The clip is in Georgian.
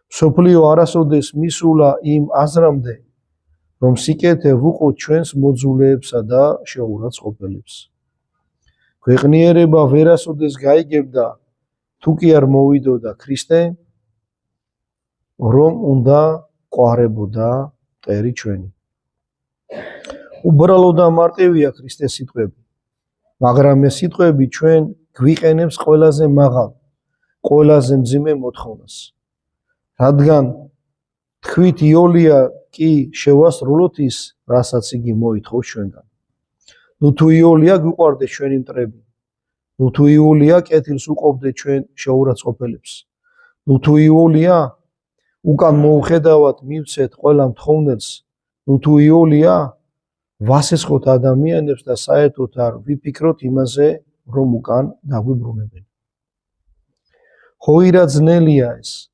სოფლიო არასოდეს მისულა იმ აზრამდე, რომ სიკეთე ვუყოთ ჩვენს მოძულეებსა და შეურაცხყოფელებს. ქვეყნიერება ვერასოდეს გაიგებდა, თუ კი არ მოვიდოდა ქრისტე, რომ უნდა ყვარებოდა მტერი ჩვენი. უბრალო და მარტივია ქრისტეს სიტყვები, მაგრამ ეს სიტყვები ჩვენ გვიყენებს ყველაზე მაღალ, ყველაზე მძიმე მოთხოვნას. რადგან თქვით იოლია კი შევასრულოთ ის, რასაც იგი მოითხოვს ჩვენგან. ნუ თუ იოლია გვიყვარდეს ჩვენი მტრები, ნუ თუ იოლია კეთილს უყოფდეთ ჩვენ შეურაცხყოფელებს, ნუ თუ იოლია უკან მოუხედავად მივცეთ ყველა მთხოვნელს, ნუ თუ იოლია ვასესხოთ ადამიანებს და საერთოდ არ ვიფიქროთ იმაზე, რომ უკან დაგვიბრუნებენ. ხო ირა ძნელია ეს,